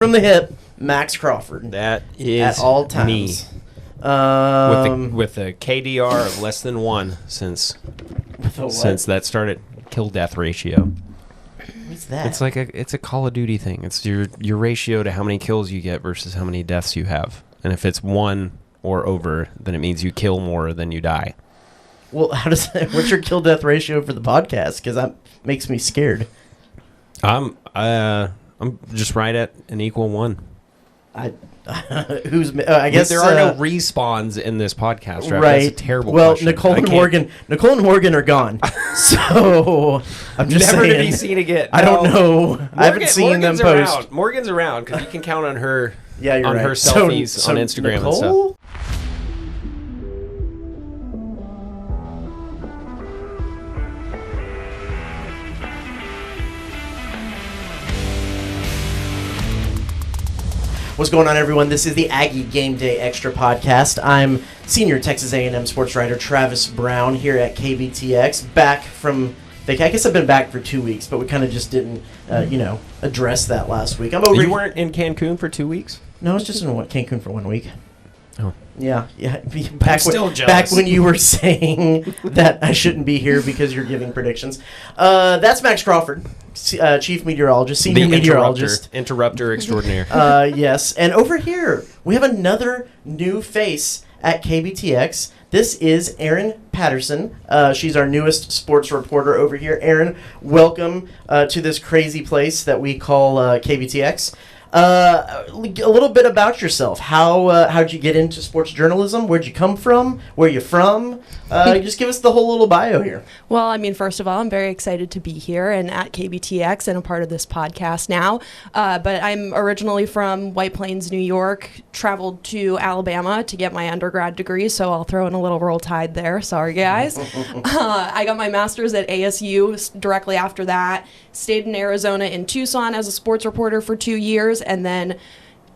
From the hip, Max Crawford. That is at all times. Me. With a KDR of less than 1 since that started. Kill death ratio. What's that? It's like it's a Call of Duty thing. It's your ratio to how many kills you get versus how many deaths you have. And if it's 1 or over, then it means you kill more than you die. Well, what's your kill death ratio for the podcast? Because that makes me scared. I'm just right at an equal 1. I guess there are no respawns in this podcast, right? Right. That's a terrible well, question. Nicole and Morgan are gone. So I'm just never saying. to be seen again. I don't know. I haven't seen them post. Morgan's around because you can count on her. Yeah, you're right. Her selfies on Instagram Nicole? and stuff. What's going on, everyone? This is the Aggie Gameday Extra Podcast. I'm senior Texas A&M sports writer Travis Brown here at KBTX. Back from vacation. I guess I've been back for 2 weeks, but we kind of just didn't, address that last week. You weren't in Cancun for 2 weeks? No, I was just in Cancun for 1 week. Oh. Yeah. Back when you were saying that I shouldn't be here because you're giving predictions. That's Max Crawford, chief meteorologist, senior meteorologist. Interrupter extraordinaire. Yes. And over here, we have another new face at KBTX. This is Erin Patterson. She's our newest sports reporter over here. Erin, welcome to this crazy place that we call KBTX. A little bit about yourself. How'd you get into sports journalism? Where'd you come from? Where you from? Just give us the whole little bio here. Well, I mean, first of all, I'm very excited to be here and at KBTX and a part of this podcast now. But I'm originally from White Plains, New York, traveled to Alabama to get my undergrad degree, so I'll throw in a little Roll Tide there. Sorry, guys. I got my master's at ASU directly after that, stayed in Arizona in Tucson as a sports reporter for 2 years, and then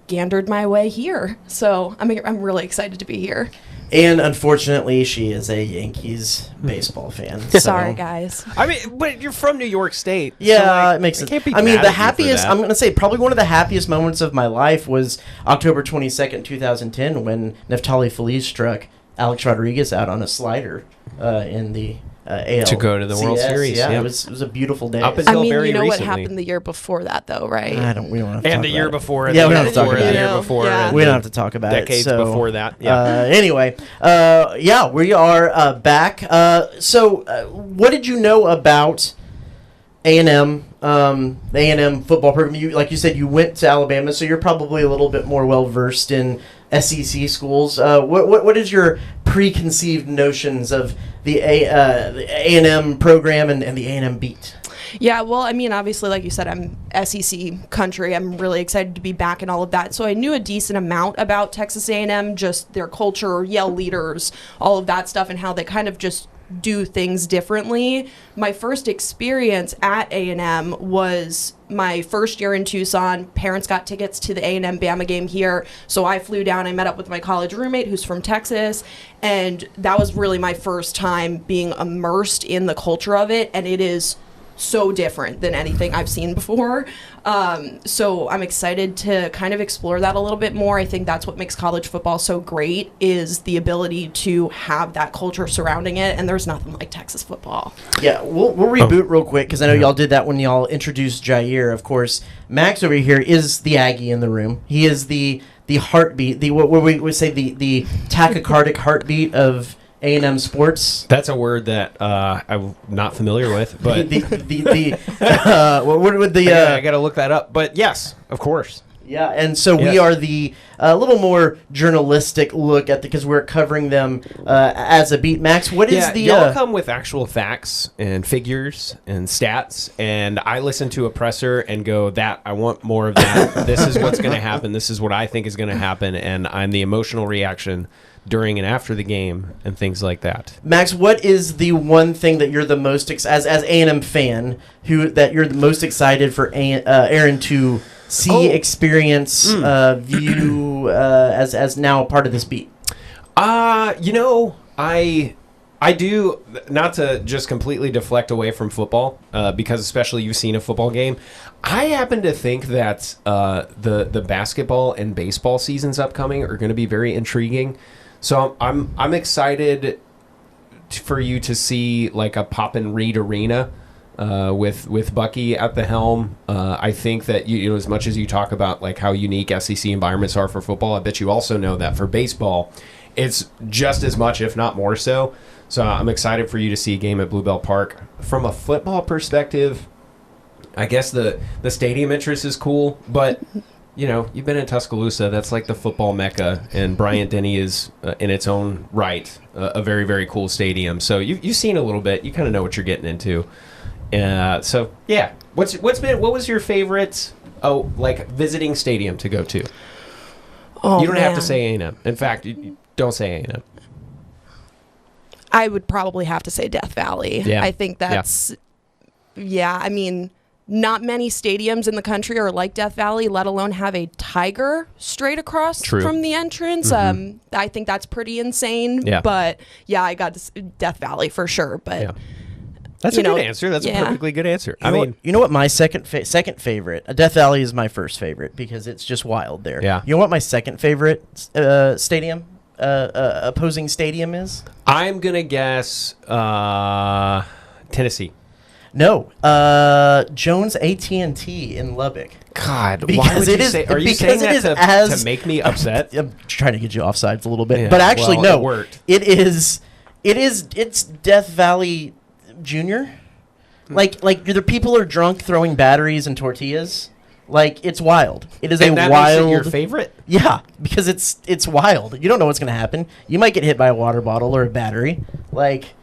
gandered my way here. So I'm really excited to be here. And unfortunately, she is a Yankees baseball fan. Sorry, guys. I mean, but you're from New York State. Yeah, so it makes sense. Can't be I mean, mad the at you for happiest, that. I'm going to say, probably one of the happiest moments of my life was October 22nd, 2010, when Neftali Feliz struck Alex Rodriguez out on a slider in the AL. To go to the World Series. Yeah, yeah. it was a beautiful day. Up until very you know recently. what happened the year before that, though, right? We don't have to And talk the year about it. before, Yeah, we don't have to talk about the it. year before, Yeah. and We the don't have to talk about decades it. So, before that. Yeah. Anyway, we are back. So what did you know about A&M, the A&M football program? Like you said, you went to Alabama, so you're probably a little bit more well-versed in SEC schools. What is your preconceived notions of the A&M program and the A&M beat? Yeah, well, I mean, obviously, like you said, I'm SEC country. I'm really excited to be back and all of that. So I knew a decent amount about Texas A&M, just their culture, yell leaders, all of that stuff, and how they kind of just do things differently. My first experience at A&M was my first year in Tucson. Parents got tickets to the A&M Bama game here, so I flew down. I met up with my college roommate who's from Texas, and that was really my first time being immersed in the culture of it, and it is so different than anything I've seen before. So I'm excited to kind of explore that a little bit more. I think that's what makes college football so great, is the ability to have that culture surrounding it, and there's nothing like Texas football. Yeah, we'll reboot real quick, because I know y'all did that when y'all introduced Jair. Of course, Max over here is the Aggie in the room. He is the heartbeat, what we would say the tachycardic heartbeat of A&M sports. That's a word that I'm not familiar with, but what would the I got to look that up. But yes, of course. Yeah, and so we are the little more journalistic look at because we're covering them as a beat. Max, what is the y'all come with actual facts and figures and stats, and I listen to a presser and go, "That I want more of that. This is what's going to happen. This is what I think is going to happen," and I'm the emotional reaction during and after the game and things like that. Max, what is the one thing that you're the most as A&M fan that you're the most excited for Erin to see, experience, view as now a part of this beat? I I do, not to just completely deflect away from football, because especially you've seen a football game. I happen to think that the basketball and baseball seasons upcoming are going to be very intriguing. So I'm excited for you to see like a Poppin' Reed arena with Bucky at the helm. I think that you know, as much as you talk about like how unique SEC environments are for football, I bet you also know that for baseball, it's just as much, if not more so. So I'm excited for you to see a game at Bluebell Park. From a football perspective, I guess the stadium interest is cool, but you know, you've been in Tuscaloosa. That's like the football mecca, and Bryant-Denny is in its own right a very, very cool stadium. So you've seen a little bit. You kind of know what you're getting into. So yeah, what was your favorite like visiting stadium to go to? Oh, you don't have to man. say A&M. In fact, you don't say A&M. I would probably have to say Death Valley. Yeah. I think that's, I mean, not many stadiums in the country are like Death Valley, let alone have a tiger straight across from the entrance. Mm-hmm. I think that's pretty insane. Yeah. But yeah, I got Death Valley for sure. But Yeah. That's a good answer. That's a perfectly good answer. You know what my second favorite? Death Valley is my first favorite because it's just wild there. Yeah. You know what my second favorite stadium, opposing stadium is? I'm gonna guess Tennessee. No, Jones AT&T in Lubbock. God, Because why would it you is- say? Are you because saying it that is to make me upset? I'm trying to get you offsides a little bit, Yeah, but actually well, no, it worked. It's Death Valley Junior. Like the people are drunk throwing batteries and tortillas. Like it's wild. It is And a that wild. makes it your favorite? Yeah, because it's wild. You don't know what's gonna happen. You might get hit by a water bottle or a battery. Like,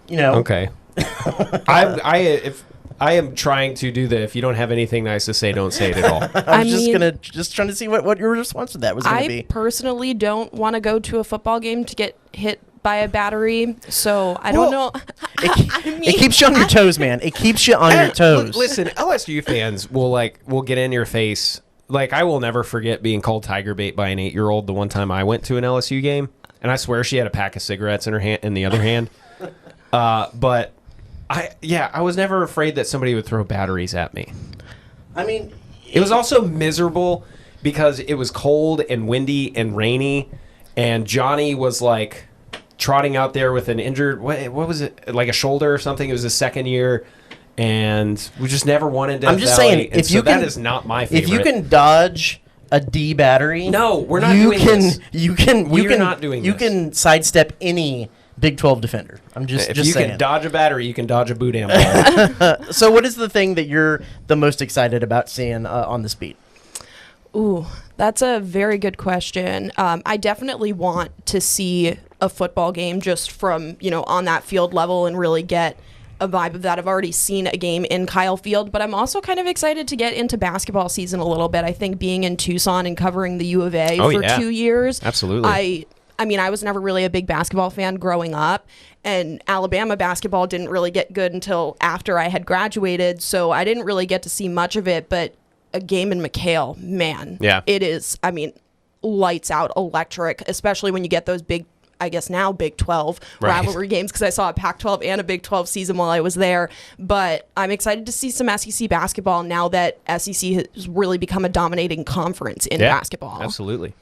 you know. Okay. If I am trying to do the if you don't have anything nice to say, don't say it at all. I was just trying to see what your response to that was gonna be. I personally don't want to go to a football game to get hit by a battery, so I don't know. It keeps you on your toes, man. It keeps you on your toes. Listen, LSU fans will get in your face. Like, I will never forget being called tiger bait by an 8-year-old the one time I went to an LSU game, and I swear she had a pack of cigarettes in her hand, in the other hand. But I was never afraid that somebody would throw batteries at me. I mean, It was also miserable because it was cold and windy and rainy, and Johnny was like trotting out there with an injured, what was it, like a shoulder or something. It was his second year, and we just never won in Death I'm just Valley, saying, and if so you can, that is not my favorite. if you can dodge a D battery, No, we're not you doing can, this. We are not doing You this. can sidestep any Big 12 defender. I'm just if you saying. can dodge a battery, you can dodge a boot ammo. So, what is the thing that you're the most excited about seeing on this beat? Ooh, that's a very good question. I definitely want to see a football game just from, on that field level and really get a vibe of that. I've already seen a game in Kyle Field, but I'm also kind of excited to get into basketball season a little bit. I think being in Tucson and covering the U of A for 2 years. Absolutely. I mean, I was never really a big basketball fan growing up, and Alabama basketball didn't really get good until after I had graduated, so I didn't really get to see much of it, but a game in McHale, man. Yeah. It is, lights out, electric, especially when you get those big, I guess now Big 12 rivalry games, because I saw a Pac-12 and a Big 12 season while I was there. But I'm excited to see some SEC basketball now that SEC has really become a dominating conference in basketball. Absolutely.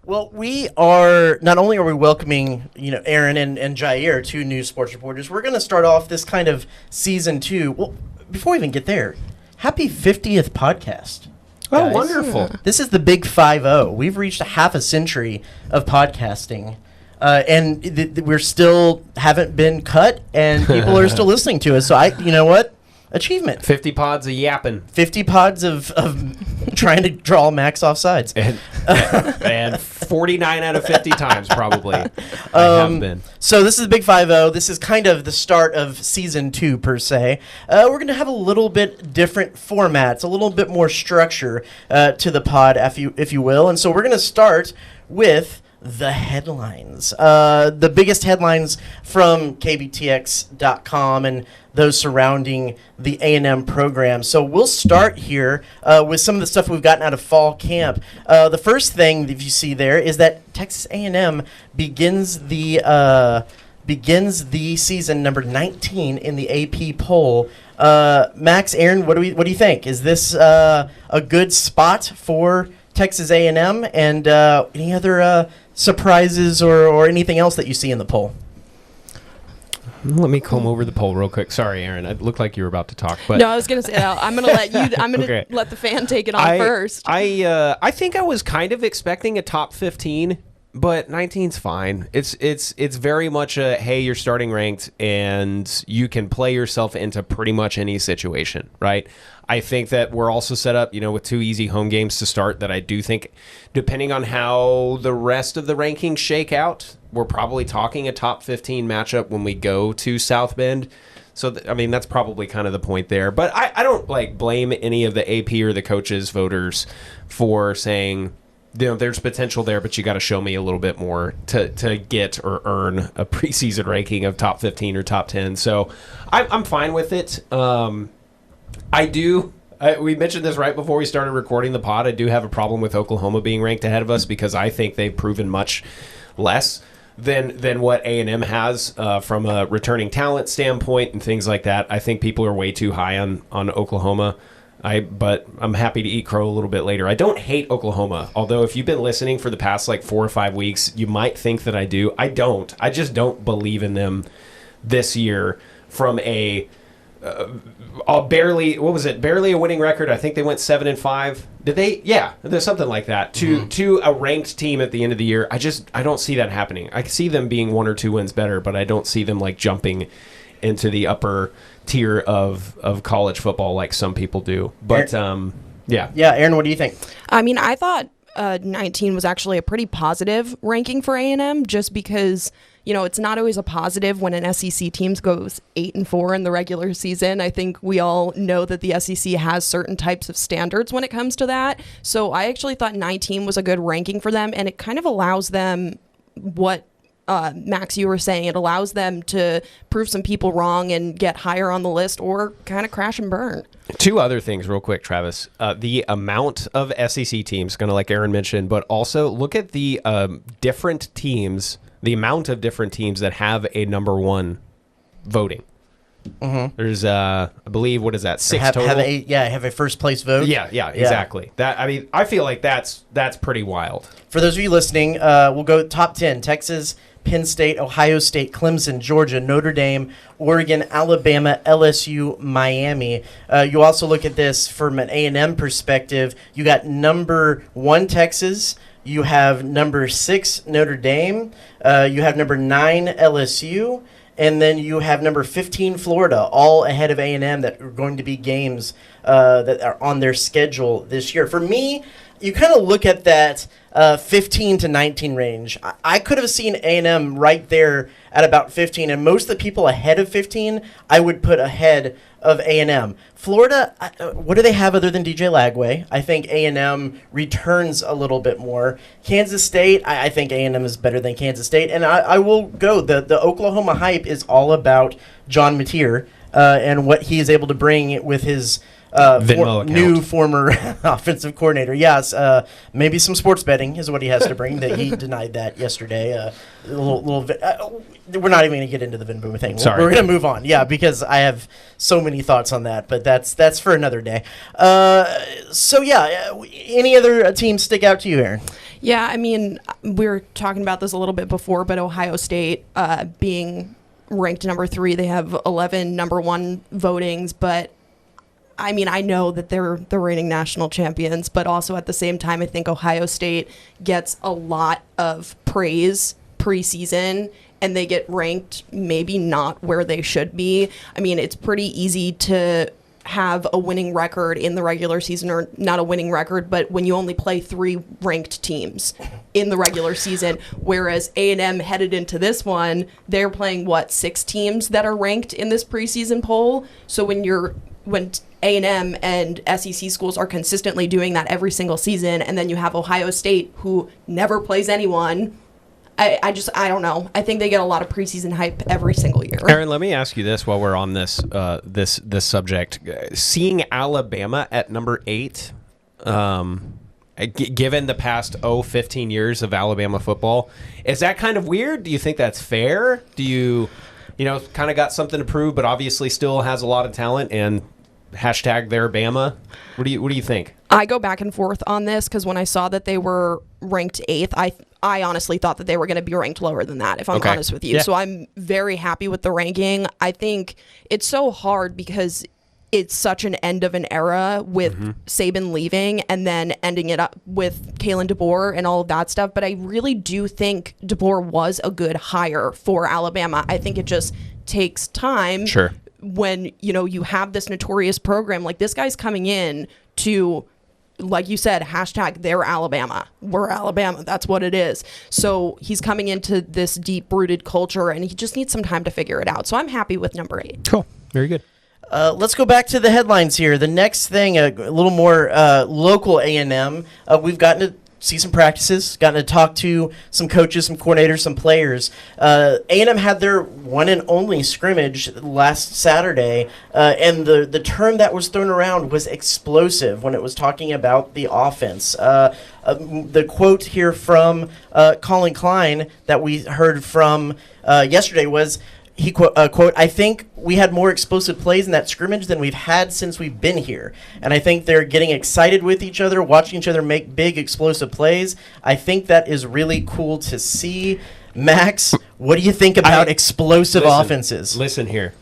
Well, we are not only are we welcoming, Erin and Jair, two new sports reporters. We're going to start off this kind of season 2. Well, before we even get there, happy 50th podcast. Oh, guys. wonderful. This is the big 5-0. We've reached a half a century of podcasting. And we're still haven't been cut, and people are still listening to us. So you know what? Achievement. 50 pods of yapping. 50 pods of trying to draw Max offsides. And 49 out of 50 times, probably. I have been. So this is the Big 5-0. This is kind of the start of season 2, per se. We're going to have a little bit different formats, a little bit more structure to the pod, if you will. And so we're going to start with the headlines. The biggest headlines from KBTX.com and those surrounding the A&M program. So we'll start here with some of the stuff we've gotten out of fall camp. The first thing that you see there is that Texas A&M begins the begins the season number 19 in the AP poll. Max, Erin, what do you think? Is this a good spot for Texas A&M? And any other surprises or anything else that you see in the poll? Let me comb over the poll real quick. Sorry, Erin. It looked like you were about to talk, but no, I was gonna say I'm gonna let you. I'm gonna Okay. let the fan take it on first. I think I was kind of expecting a top 15, but 19's fine. It's very much a hey, you're starting ranked and you can play yourself into pretty much any situation, right? I think that we're also set up, with 2 easy home games to start that I do think, depending on how the rest of the rankings shake out, we're probably talking a top 15 matchup when we go to South Bend. So, that's probably kind of the point there. But I don't, blame any of the AP or the coaches, voters, for saying, there's potential there, but you got to show me a little bit more to get or earn a preseason ranking of top 15 or top 10. So I'm fine with it. We mentioned this right before we started recording the pod. I do have a problem with Oklahoma being ranked ahead of us because I think they've proven much less than what A&M has from a returning talent standpoint and things like that. I think people are way too high on Oklahoma. But I'm happy to eat crow a little bit later. I don't hate Oklahoma, although if you've been listening for the past 4 or 5 weeks, you might think that I do. I don't. I just don't believe in them this year from a barely a winning record. I think they went 7-5. Did they? Yeah, there's something like that. To a ranked team at the end of the year. I don't see that happening. I can see them being 1 or 2 wins better, but I don't see them jumping into the upper tier of college football like some people do. But yeah, Erin, what do you think? I thought 19 was actually a pretty positive ranking for A&M, just because it's not always a positive when an SEC team goes 8-4 in the regular season. I think we all know that the SEC has certain types of standards when it comes to that. So I actually thought 19 was a good ranking for them, and it kind of allows them what Max, you were saying. It allows them to prove some people wrong and get higher on the list, or kind of crash and burn. 2 other things real quick, Travis. The amount of SEC teams, kind of like Erin mentioned, but also look at the different teams, the amount of different teams that have a number 1 voting. Mm-hmm. There's, I believe, what is that, 6 total? Have a first place vote. Yeah, exactly. That I feel like that's pretty wild. For those of you listening, we'll go top 10. Texas, Penn State, Ohio State, Clemson, Georgia, Notre Dame, Oregon, Alabama, LSU, Miami. You also look at this from an A&M perspective. You got number 1 Texas. You have number 6 Notre Dame. You have number 9 LSU. And then you have number 15 Florida, all ahead of A&M that are going to be games that are on their schedule this year. For me, you kind of look at that 15 to 19 range. I could have seen A&M right there at about 15, and most of the people ahead of 15 I would put ahead of A&M. Florida, what do they have other than DJ Lagway? I think A&M returns a little bit more. Kansas State, I think A&M is better than Kansas State, and I will go. The Oklahoma hype is all about John Mateer and what he is able to bring with his new former offensive coordinator. Yes, maybe some sports betting is what he has to bring. That he denied that yesterday. We're not even going to get into the Vin Boomer thing. Sorry. We're going to move on. Yeah, because I have so many thoughts on that, but that's for another day. Any other teams stick out to you, Erin? Yeah, we were talking about this a little bit before, but Ohio State being ranked number 3, they have 11 number 1 votings, but I know that they're the reigning national champions, but also at the same time, I think Ohio State gets a lot of praise preseason, and they get ranked maybe not where they should be. It's pretty easy to have a winning record in the regular season, or not a winning record, but when you only play 3 ranked teams in the regular season, whereas A&M headed into this one, they're playing 6 teams that are ranked in this preseason poll. So when A&M and SEC schools are consistently doing that every single season, and then you have Ohio State, who never plays anyone, I don't know. I think they get a lot of preseason hype every single year. Erin, let me ask you this while we're on this this subject. Seeing Alabama at number 8, given the past 15 years of Alabama football. Is that kind of weird? Do you think that's fair? Do you kind of got something to prove, but obviously still has a lot of talent and hashtag their Bama? What do you think? I go back and forth on this because when I saw that they were ranked 8th, I honestly thought that they were going to be ranked lower than that, if I'm honest with you. Yeah. So I'm very happy with the ranking. I think it's so hard because it's such an end of an era with Saban leaving and then ending it up with Kalen DeBoer and all of that stuff. But I really do think DeBoer was a good hire for Alabama. I think it just takes time. Sure. When, you have this notorious program, like this guy's coming in to, like you said, hashtag they're Alabama. We're Alabama. That's what it is. So he's coming into this deep-rooted culture, and he just needs some time to figure it out. So I'm happy with number 8. Cool. Very good. Let's go back to the headlines here. The next thing, a little more local A&M. We've gotten to see some practices, gotten to talk to some coaches, some coordinators, some players. A&M had their one and only scrimmage last Saturday, and the term that was thrown around was explosive when it was talking about the offense. The quote here from Colin Klein that we heard from yesterday was, he quote, I think we had more explosive plays in that scrimmage than we've had since we've been here. And I think they're getting excited with each other, watching each other make big explosive plays. I think that is really cool to see. Max, what do you think about explosive offenses? Listen here.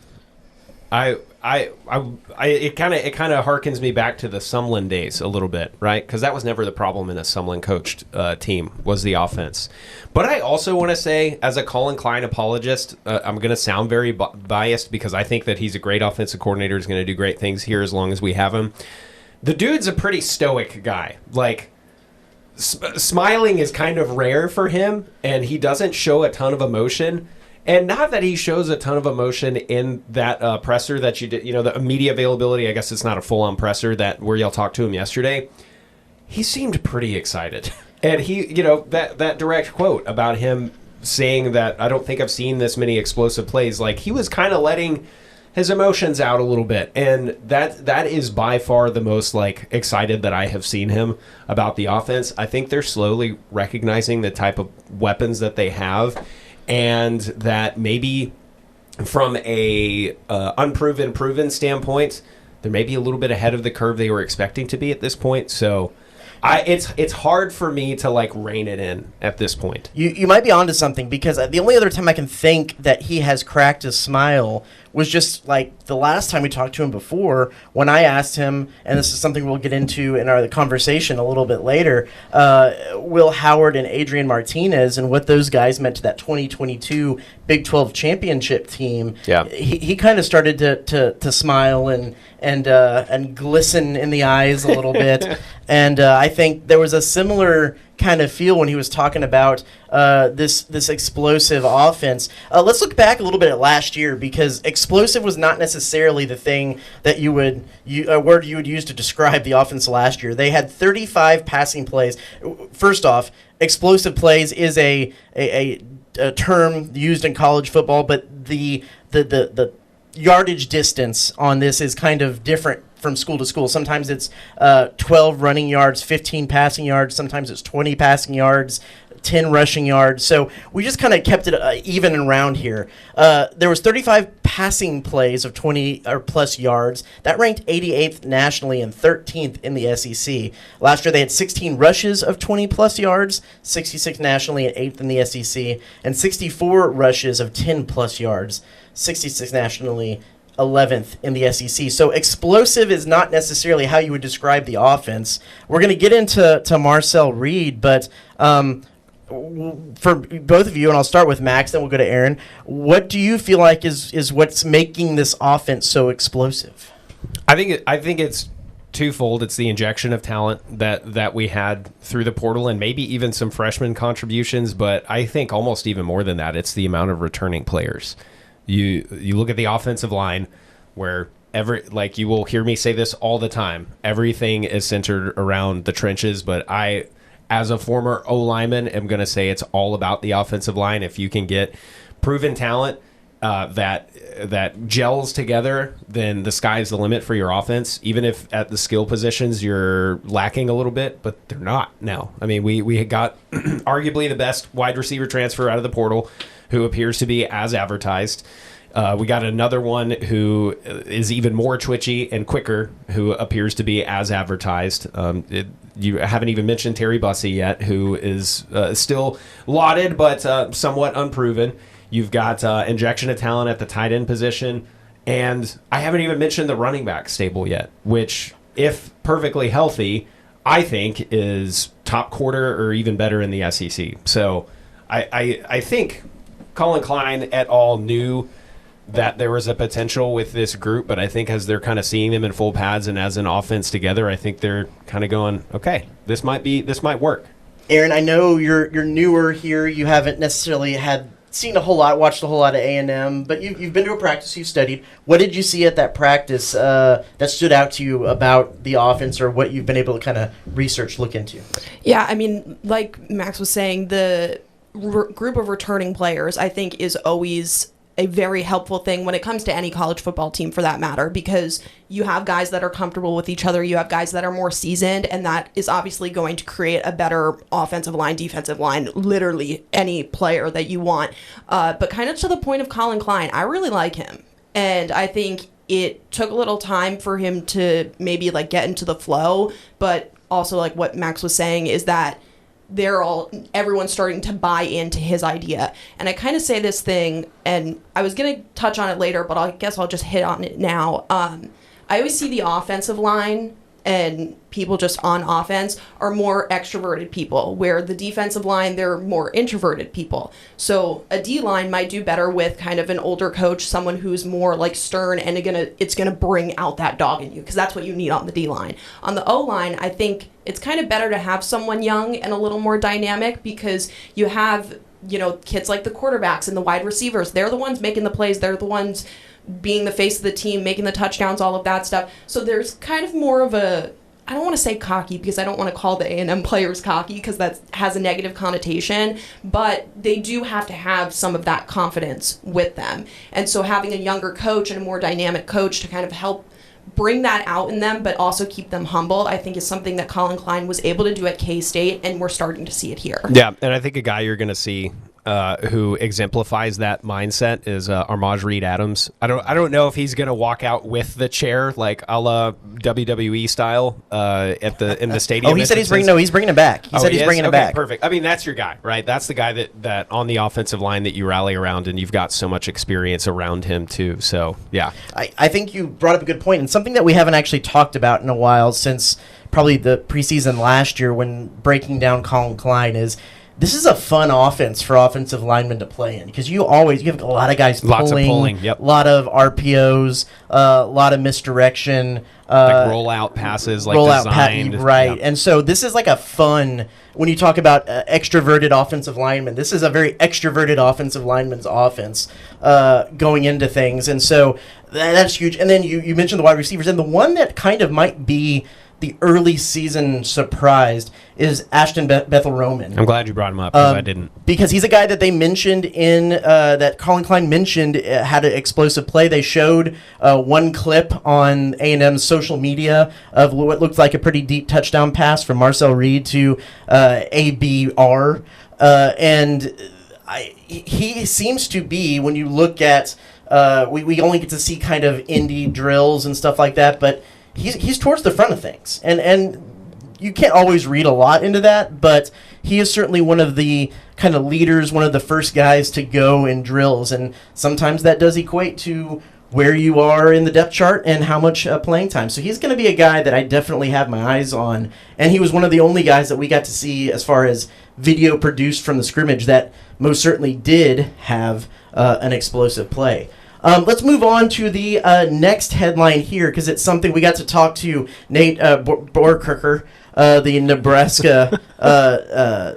It kind of harkens me back to the Sumlin days a little bit, right? Because that was never the problem in a Sumlin coached team, was the offense. But I also want to say, as a Colin Klein apologist, I'm going to sound very biased because I think that he's a great offensive coordinator, is going to do great things here as long as we have him. The dude's a pretty stoic guy. Like, smiling is kind of rare for him, and he doesn't show a ton of emotion. And not that he shows a ton of emotion in that presser that you did, the media availability. I guess it's not a full-on presser where y'all talked to him yesterday. He seemed pretty excited. And he, that direct quote about him saying that I don't think I've seen this many explosive plays. Like, he was kind of letting his emotions out a little bit. And that is by far the most, excited that I have seen him about the offense. I think they're slowly recognizing the type of weapons that they have. And that maybe from a unproven, proven standpoint, they're maybe a little bit ahead of the curve they were expecting to be at this point. So it's hard for me to rein it in at this point. You might be onto something, because the only other time I can think that he has cracked a smile was just the last time we talked to him before, when I asked him, and this is something we'll get into in our conversation a little bit later, Will Howard and Adrian Martinez and what those guys meant to that 2022 Big 12 championship team. Yeah. He kind of started to smile and glisten in the eyes a little bit. And I think there was a similar kind of feel when he was talking about this explosive offense. Let's look back a little bit at last year, because explosive was not necessarily the thing that a word you would use to describe the offense last year. They had 35 passing plays. First off, explosive plays is a term used in college football, but the yardage distance on this is kind of different from school to school. Sometimes it's 12 running yards, 15 passing yards. Sometimes it's 20 passing yards, 10 rushing yards. So we just kind of kept it even and round here. There was 35 passing plays of 20 or plus yards. That ranked 88th nationally and 13th in the SEC. Last year they had 16 rushes of 20 plus yards, 66 nationally and 8th in the SEC, and 64 rushes of 10 plus yards, 66 nationally, 11th in the SEC. So explosive is not necessarily how you would describe the offense. We're going to get into Marcel Reed, but for both of you, and I'll start with Max, then we'll go to Erin. What do you feel like is what's making this offense so explosive? I think it's twofold. It's the injection of talent that we had through the portal, and maybe even some freshman contributions. But I think almost even more than that, it's the amount of returning players. You look at the offensive line, where you will hear me say this all the time. Everything is centered around the trenches, but I, as a former O lineman, am going to say it's all about the offensive line. If you can get proven talent that gels together, then the sky's the limit for your offense. Even if at the skill positions you're lacking a little bit, but they're not now. I mean, we got arguably the best wide receiver transfer out of the portal, who appears to be as advertised. We got another one who is even more twitchy and quicker, who appears to be as advertised. You haven't even mentioned Terry Bussey yet, who is still lauded but somewhat unproven. You've got injection of talent at the tight end position. And I haven't even mentioned the running back stable yet, which, if perfectly healthy, I think is top quarter or even better in the SEC. So I think Colin Klein et al. Knew that there was a potential with this group, but I think as they're kind of seeing them in full pads and as an offense together, I think they're kind of going, okay, this might work. Erin, I know you're newer here. You haven't necessarily watched a whole lot of A&M, but you've been to a practice, you've studied. What did you see at that practice that stood out to you about the offense, or what you've been able to kind of research, look into? Yeah, I mean, like Max was saying, the group of returning players, I think, is always a very helpful thing when it comes to any college football team, for that matter, because you have guys that are comfortable with each other, you have guys that are more seasoned, and that is obviously going to create a better offensive line, defensive line, literally any player that you want. But kind of to the point of Colin Klein, I really like him, and I think it took a little time for him to maybe like get into the flow, but also like what Max was saying is that everyone's starting to buy into his idea. And I kind of say this thing, and I was going to touch on it later, but I guess I'll just hit on it now. I always see the offensive line and people just on offense are more extroverted people, where the defensive line, they're more introverted people. So a D-line might do better with kind of an older coach, someone who's more like stern and it's gonna bring out that dog in you, because that's what you need on the D-line. On the O-line, I think it's kind of better to have someone young and a little more dynamic, because you have, kids like the quarterbacks and the wide receivers. They're the ones making the plays. They're the ones being the face of the team, making the touchdowns, all of that stuff. So there's kind of more of I don't want to say cocky, because I don't want to call the A&M players cocky, because that has a negative connotation, but they do have to have some of that confidence with them. And so having a younger coach and a more dynamic coach to kind of help bring that out in them, but also keep them humble, I think is something that Colin Klein was able to do at K-State, and we're starting to see it here. Yeah, and I think a guy you're going to see who exemplifies that mindset is Armaj Reed Adams. I don't know if he's going to walk out with the chair like a la WWE style in the stadium. Oh, he said he's bringing it back. He said he's bringing it back. Perfect. I mean, that's your guy, right? That's the guy that on the offensive line that you rally around, and you've got so much experience around him too. So yeah, I think you brought up a good point, and something that we haven't actually talked about in a while, since probably the preseason last year when breaking down Colin Klein, is this is a fun offense for offensive linemen to play in, because you have a lot of guys pulling. Lots of pulling, yep. A lot of RPOs, a lot of misdirection. Like rollout passes, like designed. Right. Yeah. And so this is like a fun, when you talk about extroverted offensive linemen, this is a very extroverted offensive lineman's offense going into things. And so that's huge. And then you mentioned the wide receivers, and the one that kind of might be the early season surprised is Ashton Bethel-Roman. I'm glad you brought him up, because I didn't. Because he's a guy that they mentioned that Colin Klein mentioned had an explosive play. They showed one clip on A&M's social media of what looked like a pretty deep touchdown pass from Marcel Reed to ABR. He seems to be, when you look at, we only get to see kind of indie drills and stuff like that, but he's towards the front of things, and you can't always read a lot into that, but he is certainly one of the kind of leaders, one of the first guys to go in drills, and sometimes that does equate to where you are in the depth chart and how much playing time. So he's going to be a guy that I definitely have my eyes on, and he was one of the only guys that we got to see as far as video produced from the scrimmage that most certainly did have an explosive play. Let's move on to the next headline here, because it's something we got to talk to Nate Borkerker, the Nebraska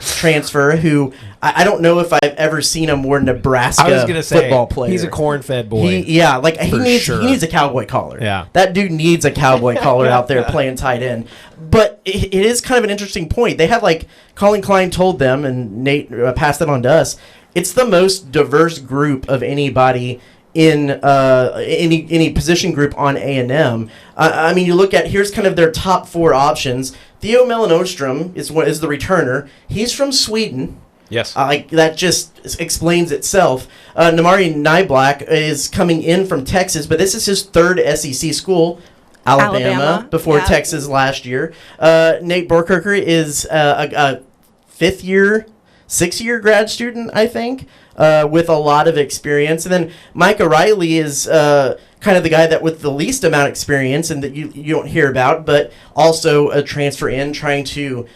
transfer, who I don't know if I've ever seen a more Nebraska football player. He's a corn-fed boy. He needs a cowboy collar. Yeah. That dude needs a cowboy collar out there playing tight end. But it is kind of an interesting point. They have, like, Colin Klein told them, and Nate passed it on to us, it's the most diverse group of anybody in any position group on A&M. I mean, you look at, here's kind of their top 4 options. Theo Melanostrom is the returner. He's from Sweden. Yes. That just explains itself. Namari Nyblack is coming in from Texas, but this is his 3rd SEC school. Alabama before Texas last year. Nate Borkirker is a 6th-year grad student, I think, with a lot of experience. And then Mike O'Reilly is kind of the guy that with the least amount of experience and that you don't hear about, but also a transfer in trying to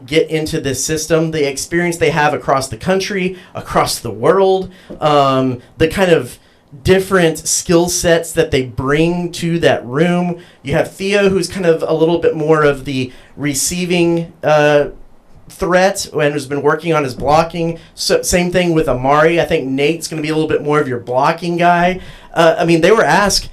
get into this system. The experience they have across the country, across the world, the kind of different skill sets that they bring to that room. You have Theo, who's kind of a little bit more of the receiving threat and has been working on his blocking. So, same thing with Amari. I think Nate's going to be a little bit more of your blocking guy. I mean, they were asked,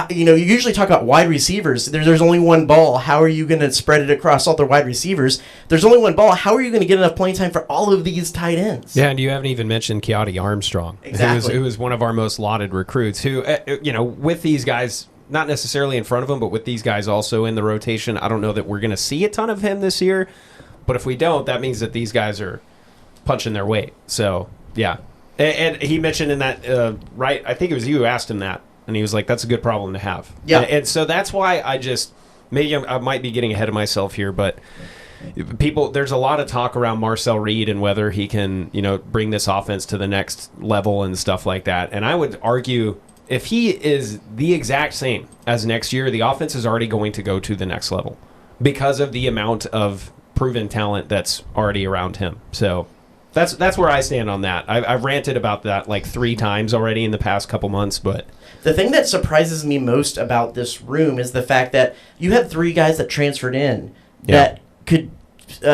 you usually talk about wide receivers. There's only one ball. How are you going to spread it across all the wide receivers? There's only one ball. How are you going to get enough playing time for all of these tight ends? Yeah, and you haven't even mentioned Keati Armstrong. Exactly. Who was one of our most lauded recruits who, with these guys, not necessarily in front of him, but with these guys also in the rotation, I don't know that we're going to see a ton of him this year. But if we don't, that means that these guys are punching their weight. So, yeah. And he mentioned in that, right, I think it was you who asked him that. And he was like, that's a good problem to have. Yeah. And so that's why maybe I might be getting ahead of myself here, but there's a lot of talk around Marcel Reed and whether he can, bring this offense to the next level and stuff like that. And I would argue if he is the exact same as next year, the offense is already going to go to the next level because of the amount of proven talent that's already around him. So that's where I stand on that. I've ranted about that like 3 times already in the past couple months, but the thing that surprises me most about this room is the fact that you had 3 guys that transferred in that could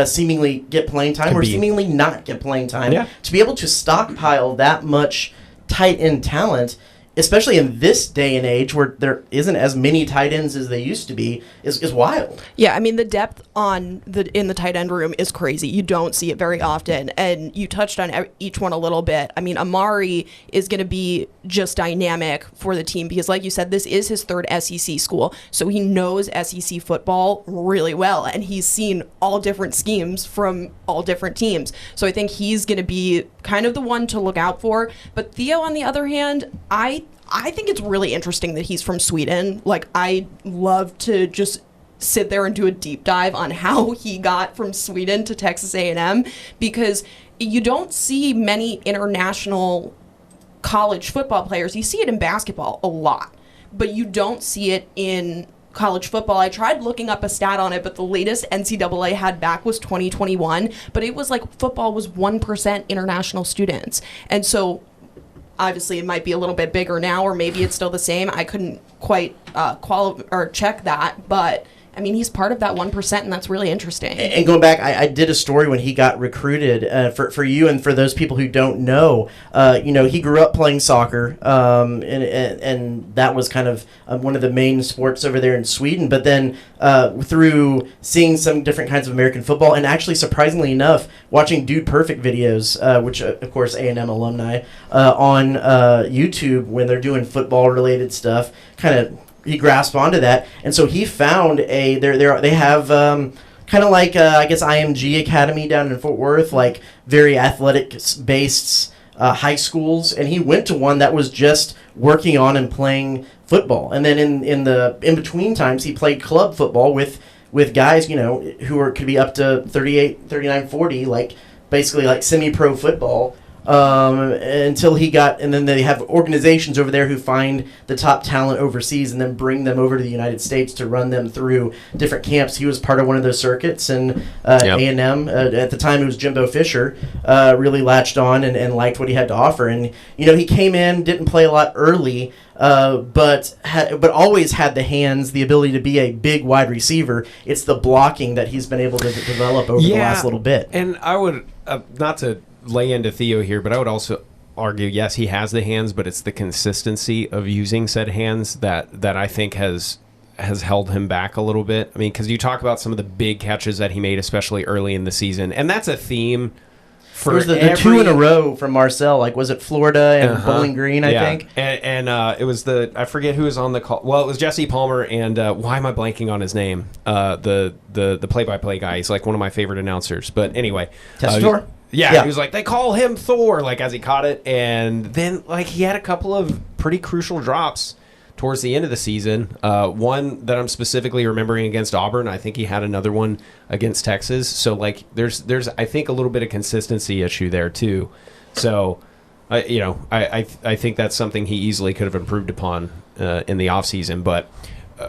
seemingly get playing time seemingly not get playing time. Yeah. To be able to stockpile that much tight end talent, especially in this day and age where there isn't as many tight ends as they used to be, is wild. Yeah, I mean, the depth in the tight end room is crazy. You don't see it very often, and you touched on each one a little bit. I mean, Amari is going to be just dynamic for the team because, like you said, this is his 3rd SEC school, so he knows SEC football really well, and he's seen all different schemes from all different teams. So I think he's going to be kind of the one to look out for. But Theo, on the other hand, I think it's really interesting that he's from Sweden. Like, I love to just sit there and do a deep dive on how he got from Sweden to Texas A&M because you don't see many international college football players. You see it in basketball a lot, but you don't see it in college football. I tried looking up a stat on it, but the latest NCAA had back was 2021, but it was like football was 1% international students. And so obviously it might be a little bit bigger now, or maybe it's still the same. I couldn't quite check that, but I mean, he's part of that 1%, and that's really interesting. And going back, I did a story when he got recruited. For you and for those people who don't know, he grew up playing soccer, and that was kind of one of the main sports over there in Sweden. But then through seeing some different kinds of American football, and actually, surprisingly enough, watching Dude Perfect videos, which, of course, A&M alumni, on YouTube when they're doing football-related stuff, kind of he grasped onto that, and so he found they have kind of like I guess IMG Academy down in Fort Worth, like very athletic based high schools, and he went to one that was just working on and playing football, and then in between times he played club football with guys who could be up to 38, 39, 40, like basically like semi-pro football. Until he got, and then they have organizations over there who find the top talent overseas and then bring them over to the United States to run them through different camps. He was part of one of those circuits, and A&M, at the time it was Jimbo Fisher, really latched on and liked what he had to offer. And, he came in, didn't play a lot early, but always had the hands, the ability to be a big wide receiver. It's the blocking that he's been able to develop over the last little bit. And I would, not to lay into Theo here, but I would also argue, yes, he has the hands, but it's the consistency of using said hands that I think has held him back a little bit. I mean, because you talk about some of the big catches that he made, especially early in the season, and that's a theme It was the two in a row from Marcel. Like, was it Florida and Bowling Green, I think? And it was I forget who was on the call. Well, it was Jesse Palmer, and why am I blanking on his name? The play-by-play guy. He's like one of my favorite announcers. But anyway. Tessitore? Yeah, he was like, they call him Thor, like, as he caught it. And then, like, he had a couple of pretty crucial drops towards the end of the season. One that I'm specifically remembering against Auburn. I think he had another one against Texas. So, like, there's I think, a little bit of consistency issue there, too. So, I think that's something he easily could have improved upon in the offseason. But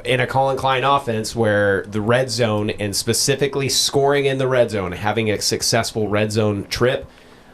in a Colin Klein offense where the red zone, and specifically scoring in the red zone, having a successful red zone trip,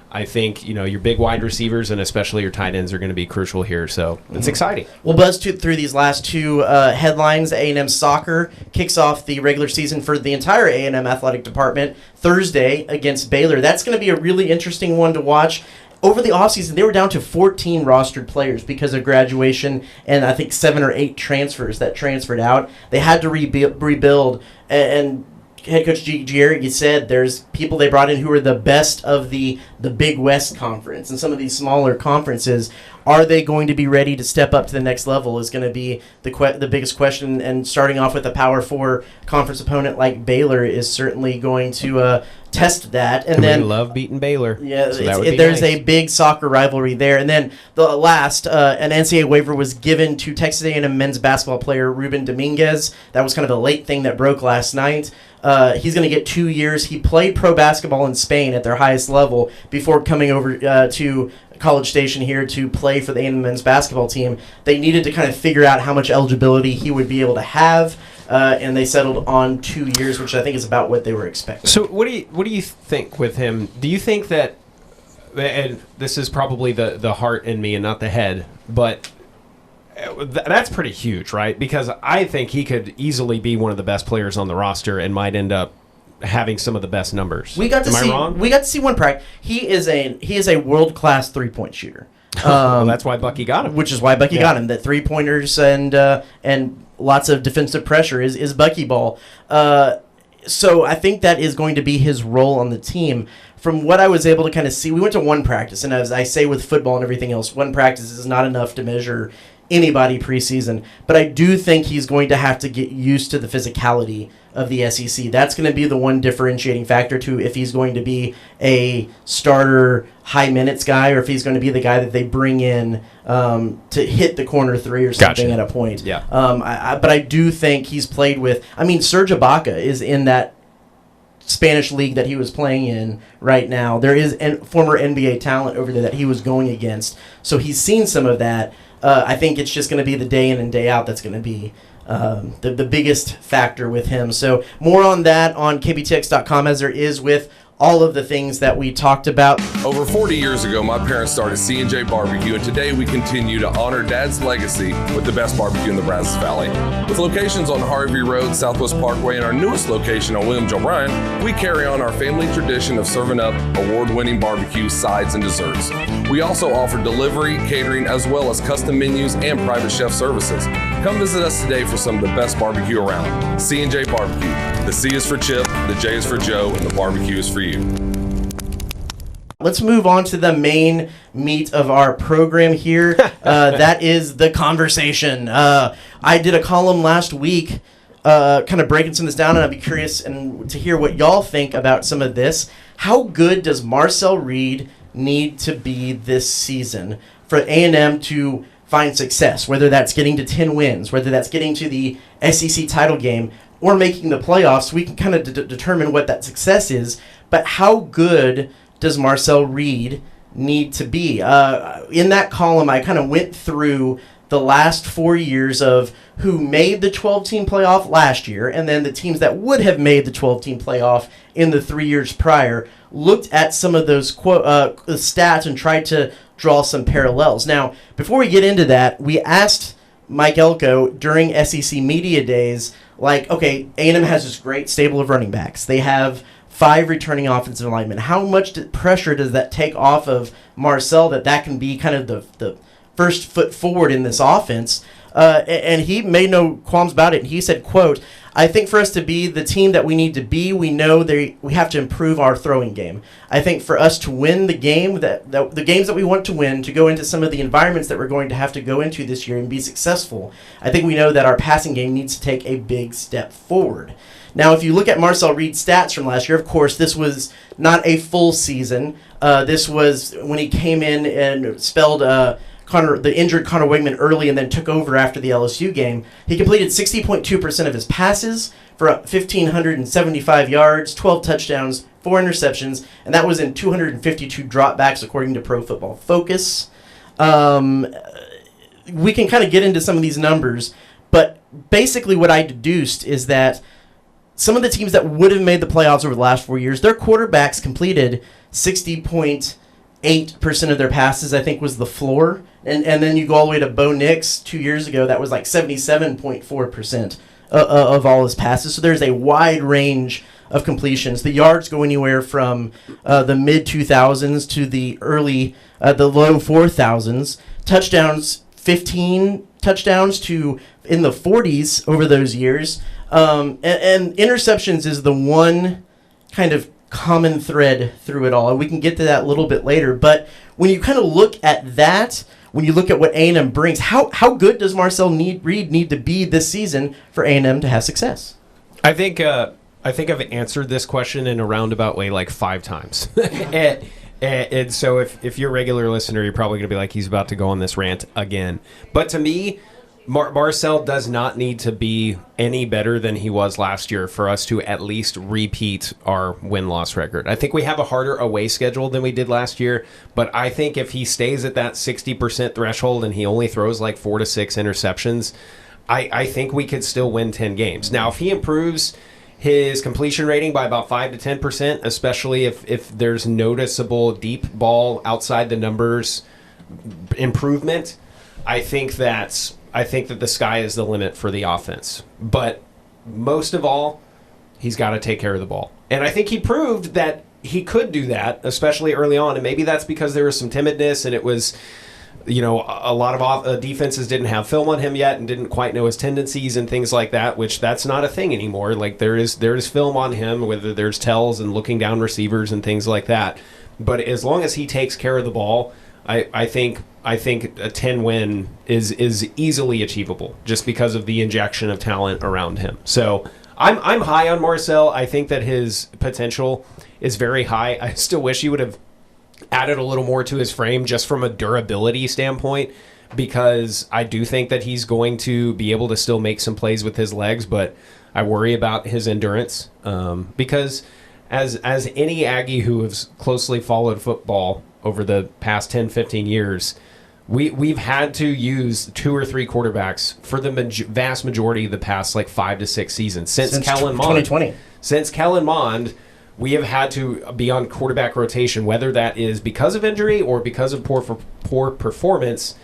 I think, your big wide receivers and especially your tight ends are going to be crucial here. So it's exciting. We'll buzz through these last two headlines. A&M soccer kicks off the regular season for the entire A&M athletic department Thursday against Baylor. That's going to be a really interesting one to watch. Over the offseason, they were down to 14 rostered players because of graduation and I think 7 or 8 transfers that transferred out. They had to rebuild, and head coach Gieri said there's people they brought in who are the best of the Big West Conference and some of these smaller conferences. Are they going to be ready to step up to the next level is going to be the biggest question. And starting off with a Power 4 conference opponent like Baylor is certainly going to test that. And then we love beating Baylor. Yeah, so there's a big soccer rivalry there. And then the last, an NCAA waiver was given to Texas A&M men's basketball player Ruben Dominguez. That was kind of a late thing that broke last night. He's going to get 2 years. He played pro basketball in Spain at their highest level before coming over to College Station here to play for the A&M men's basketball team. They needed to kind of figure out how much eligibility he would be able to have, and they settled on 2 years, which I think is about what they were expecting. So what do you think with him? Do you think that, and this is probably the heart in me and not the head, but that's pretty huge, right? Because I think he could easily be one of the best players on the roster and might end up having some of the best numbers. We got to see one practice. He is a world-class 3-point shooter. Well, that's why Bucky got him. Which is why Bucky got him. That 3-pointers and lots of defensive pressure is Bucky ball. So I think that is going to be his role on the team. From what I was able to kind of see, we went to one practice, and as I say with football and everything else, one practice is not enough to measure anybody preseason. But I do think he's going to have to get used to the physicality of the SEC. That's going to be the one differentiating factor to if he's going to be a starter high minutes guy or if he's going to be the guy that they bring in to hit the corner 3 or something at a point. Yeah. But I do think he's played with, Serge Ibaka is in that Spanish league that he was playing in right now. There is former NBA talent over there that he was going against. So he's seen some of that. I think it's just going to be the day in and day out that's going to be the biggest factor with him. So more on that on KBTX.com as there is with all of the things that we talked about. Over 40 years ago, my parents started C&J Barbecue, and today we continue to honor Dad's legacy with the best barbecue in the Brazos Valley. With locations on Harvey Road, Southwest Parkway, and our newest location on William O'Brien, we carry on our family tradition of serving up award-winning barbecue, sides, and desserts. We also offer delivery, catering, as well as custom menus and private chef services. Come visit us today for some of the best barbecue around. C&J Barbecue. The C is for Chip, the J is for Joe, and the barbecue is for you. Let's move on to the main meat of our program here. That is the conversation. I did a column last week kind of breaking some of this down, and I'd be curious to hear what y'all think about some of this. How good does Marcel Reed need to be this season for A&M to find success, whether that's getting to 10 wins, whether that's getting to the SEC title game, or making the playoffs? We can kind of determine what that success is, but how good does Marcel Reed need to be? In that column, I kind of went through the last 4 years of who made the 12-team playoff last year, and then the teams that would have made the 12-team playoff in the 3 years prior, looked at some of those stats and tried to draw some parallels. Now, before we get into that, we asked Mike Elko during SEC Media Days, okay, A&M has this great stable of running backs. They have 5 returning offensive linemen. How much pressure does that take off of Marcel that can be kind of the first foot forward in this offense? And he made no qualms about it. And he said, quote, I think for us to be the team that we need to be, we know we have to improve our throwing game. I think for us to win the game, the games that we want to win, to go into some of the environments that we're going to have to go into this year and be successful, I think we know that our passing game needs to take a big step forward. Now, if you look at Marcel Reed's stats from last year, of course, this was not a full season. This was when he came in and spelled the injured Connor Wigman early and then took over after the LSU game. He completed 60.2% of his passes for 1,575 yards, 12 touchdowns, 4 interceptions, and that was in 252 dropbacks according to Pro Football Focus. We can kind of get into some of these numbers, but basically what I deduced is that some of the teams that would have made the playoffs over the last 4 years, their quarterbacks completed 60.8% of their passes, I think was the floor. And then you go all the way to Bo Nix 2 years ago, that was like 77.4% of all his passes. So there's a wide range of completions. The yards go anywhere from the mid-2000s to the low 4000s. Touchdowns, 15 touchdowns to in the 40s over those years. And interceptions is the one kind of common thread through it all. And we can get to that a little bit later. But when you kind of look at that, when you look at what A&M brings, how good does Marcel Reed need to be this season for A&M to have success? I think I've answered this question in a roundabout way like 5 times. And so if you're a regular listener, you're probably going to be like, he's about to go on this rant again. But to me, Marcel does not need to be any better than he was last year for us to at least repeat our win-loss record. I think we have a harder away schedule than we did last year, but I think if he stays at that 60% threshold and he only throws like 4 to 6 interceptions, I think we could still win 10 games. Now, if he improves his completion rating by about 5 to 10%, especially if there's noticeable deep ball outside the numbers improvement, I think that the sky is the limit for the offense. But most of all, he's got to take care of the ball. And I think he proved that he could do that, especially early on. And maybe that's because there was some timidness and it was, a lot of defenses didn't have film on him yet and didn't quite know his tendencies and things like that, which that's not a thing anymore. Like there is film on him, whether there's tells and looking down receivers and things like that. But as long as he takes care of the ball, I think a 10 win is easily achievable just because of the injection of talent around him. So I'm high on Marcel. I think that his potential is very high. I still wish he would have added a little more to his frame just from a durability standpoint, because I do think that he's going to be able to still make some plays with his legs, but I worry about his endurance because as any Aggie who has closely followed football over the past 10, 15 years, we've had to use 2 or 3 quarterbacks for the vast majority of the past 5 to 6 seasons. Since Kellen Mond. 2020. Since Kellen Mond, we have had to be on quarterback rotation, whether that is because of injury or because of poor performance.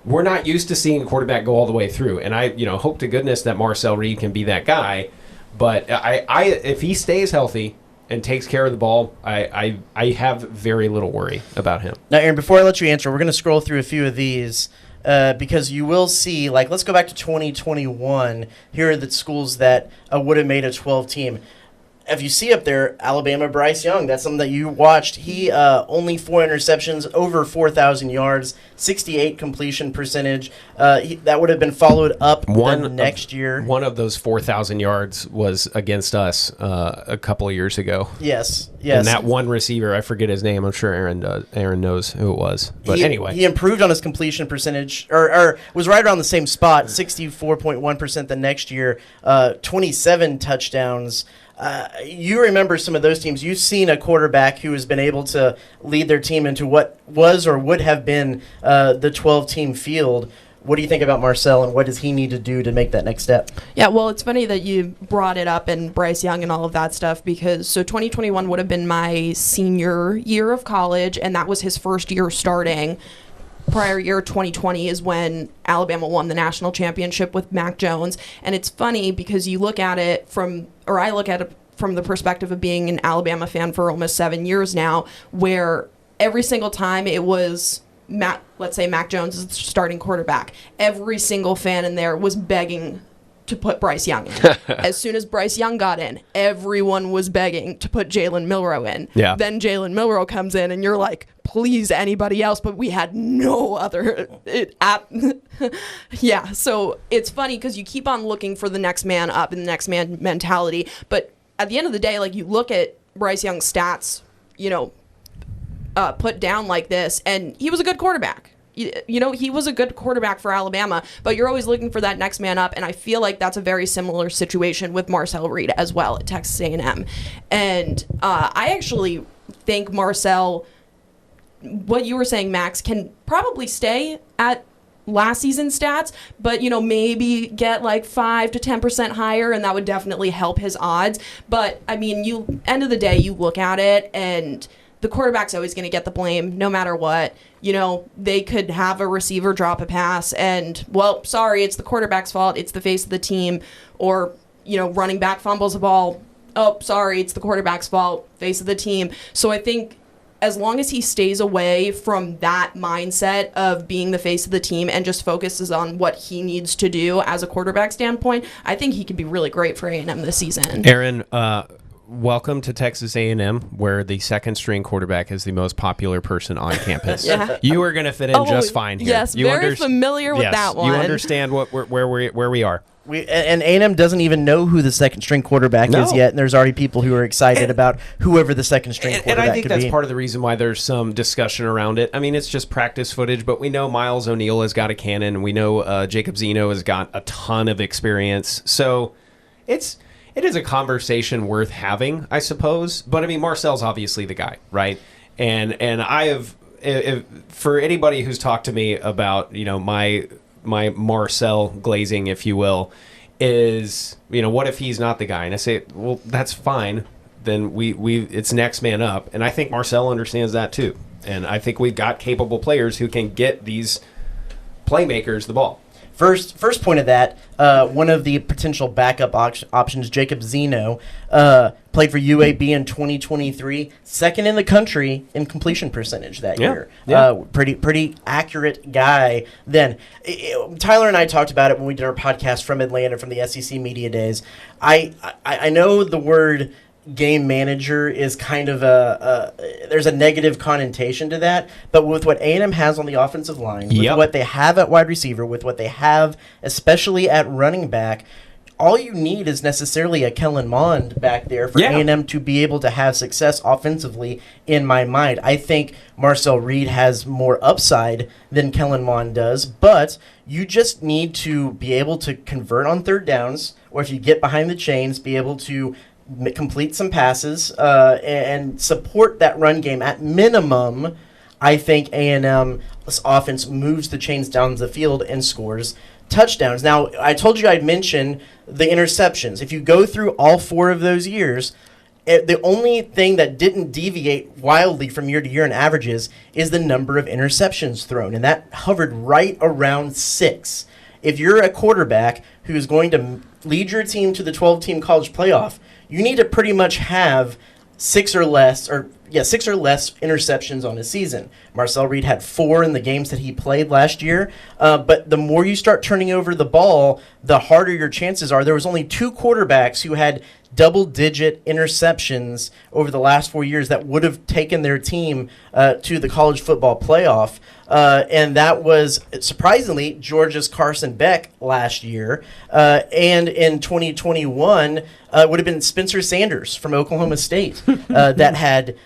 We're not used to seeing a quarterback go all the way through. And I hope to goodness that Marcel Reed can be that guy. But I if he stays healthy and takes care of the ball, I have very little worry about him. Now, Erin, before I let you answer, we're going to scroll through a few of these because you will see, let's go back to 2021. Here are the schools that would have made a 12 team. If you see up there, Alabama, Bryce Young, that's something that you watched. He only 4 interceptions, over 4,000 yards, 68 completion percentage. That would have been followed up next year. One of those 4,000 yards was against us a couple of years ago. Yes. And that one receiver, I forget his name. I'm sure Aaron knows who it was. But anyway. He improved on his completion percentage, or was right around the same spot, 64.1% the next year, 27 touchdowns. You remember some of those teams. You've seen a quarterback who has been able to lead their team into what was or would have been the 12-team field. What do you think about Marcel, and what does he need to do to make that next step? Yeah, well, it's funny that you brought it up and Bryce Young and all of that stuff, because 2021 would have been my senior year of college, and that was his first year starting. Prior year, 2020, is when Alabama won the national championship with Mac Jones. And it's funny because I look at it from the perspective of being an Alabama fan for almost 7 years now, where every single time it was let's say Mac Jones is the starting quarterback, every single fan in there was begging to put Bryce Young in. As soon as Bryce Young got in, everyone was begging to put Jalen Milroe in. Yeah. Then Jalen Milroe comes in, and you're like, please, anybody else, but we had no other. Yeah, so it's funny because you keep on looking for the next man up and the next man mentality, but at the end of the day, like, you look at Bryce Young's stats, put down like this, and he was a good quarterback. He was a good quarterback for Alabama, but you're always looking for that next man up, and I feel like that's a very similar situation with Marcel Reed as well at Texas A&M. And I actually think Marcel, what you were saying, Max, can probably stay at last season's stats, but maybe get like 5 to 10% higher, and that would definitely help his odds. But I mean, end of the day, you look at it, and the quarterback's always going to get the blame no matter what. They could have a receiver drop a pass and, well, sorry, it's the quarterback's fault. It's the face of the team. Or, running back fumbles the ball. Oh, sorry, it's the quarterback's fault. Face of the team. So I think as long as he stays away from that mindset of being the face of the team and just focuses on what he needs to do as a quarterback standpoint, I think he could be really great for A&M this season. Erin, welcome to Texas A&M, where the second-string quarterback is the most popular person on campus. Yeah. You are going to fit in just fine here. Yes, very familiar with that one. You understand where we are. And A&M doesn't even know who the second-string quarterback is yet, and there's already people who are excited about whoever the second-string quarterback could be. And I think that's part of the reason why there's some discussion around it. I mean, it's just practice footage, but we know Miles O'Neill has got a cannon, and we know Jacob Zeno has got a ton of experience. So it is a conversation worth having, I suppose. But, I mean, Marcel's obviously the guy, right? And I have, for anybody who's talked to me about, my Marcel glazing, if you will, is, what if he's not the guy? And I say, well, that's fine. Then it's next man up. And I think Marcel understands that too. And I think we've got capable players who can get these playmakers the ball. First point of that, one of the potential backup options, Jacob Zeno, played for UAB in 2023, second in the country in completion percentage that year. Yeah. Pretty accurate guy then. Tyler and I talked about it when we did our podcast from Atlanta from the SEC Media Days. I know the word game manager is kind of there's a negative connotation to that, but with what A&M has on the offensive line, with what they have at wide receiver, with what they have especially at running back, all you need is necessarily a Kellen Mond back there for A&M to be able to have success offensively, in my mind. I think Marcel Reed has more upside than Kellen Mond does, but you just need to be able to convert on third downs, or if you get behind the chains, be able to complete some passes and support that run game. At minimum, I think A&M's offense moves the chains down the field and scores touchdowns. Now, I told you I'd mention the interceptions. If you go through all 4 of those years, the only thing that didn't deviate wildly from year to year in averages is the number of interceptions thrown, and that hovered right around 6. If you're a quarterback who's going to lead your team to the 12-team college playoff, you need to pretty much have 6 or less interceptions on a season. Marcel Reed had 4 in the games that he played last year, but the more you start turning over the ball, the harder your chances are. There was only 2 quarterbacks who had double-digit interceptions over the last 4 years that would have taken their team to the college football playoff. And that was, surprisingly, Georgia's Carson Beck last year. And in 2021, it would have been Spencer Sanders from Oklahoma State that had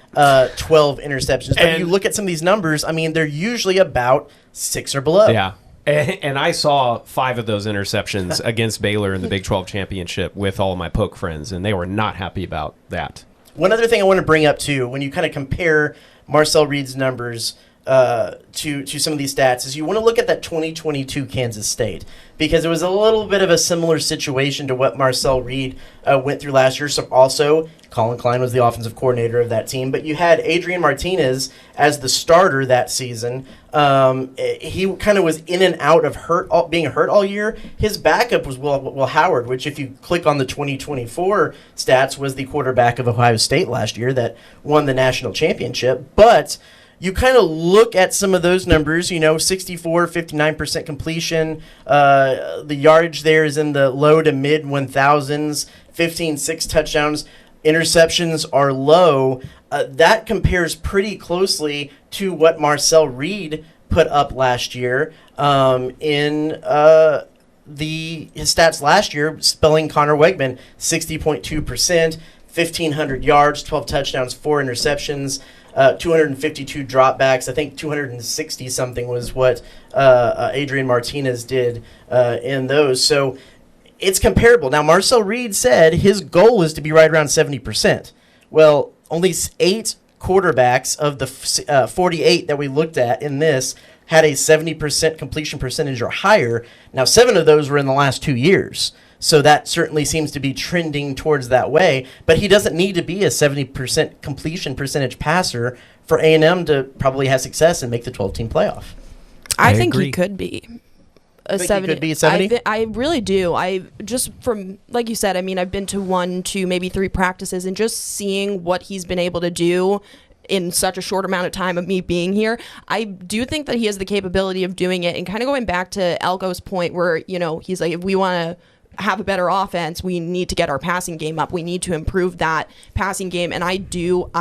12 interceptions. But if you look at some of these numbers, I mean, they're usually about 6 or below. Yeah. And I saw 5 of those interceptions against Baylor in the Big 12 championship with all of my Poke friends, and they were not happy about that. One other thing I want to bring up, too, when you kind of compare Marcel Reed's numbers to some of these stats, is you want to look at that 2022 Kansas State, because it was a little bit of a similar situation to what Marcel Reed went through last year. So also, Colin Klein was the offensive coordinator of that team, but you had Adrian Martinez as the starter that season. He kind of was in and out of being hurt all year. His backup was Will Howard, which if you click on the 2024 stats was the quarterback of Ohio State last year that won the national championship. But you kind of look at some of those numbers, 64, 59% completion. The yardage there is in the low to mid 1,000s, 6 touchdowns. Interceptions are low. That compares pretty closely to what Marcel Reed put up last year in his stats last year, spelling Connor Wegman, 60.2%, 1,500 yards, 12 touchdowns, 4 interceptions, 252 dropbacks. I think 260-something was what Adrian Martinez did in those. So it's comparable. Now, Marcel Reed said his goal is to be right around 70%. Well, only 8 quarterbacks of the 48 that we looked at in this had a 70% completion percentage or higher. Now, 7 of those were in the last 2 years. So that certainly seems to be trending towards that way. But he doesn't need to be a 70% completion percentage passer for A&M to probably have success and make the 12-team playoff. I think agree. he could be. Think he could be a 70? I really do. I just from, like you said, I mean, I've been to 1, 2, maybe 3 practices, and just seeing what he's been able to do in such a short amount of time of me being here, I do think that he has the capability of doing it. And kind of going back to Elko's point where, he's like, if we want to have a better offense, we need to get our passing game up. We need to improve that passing game. And I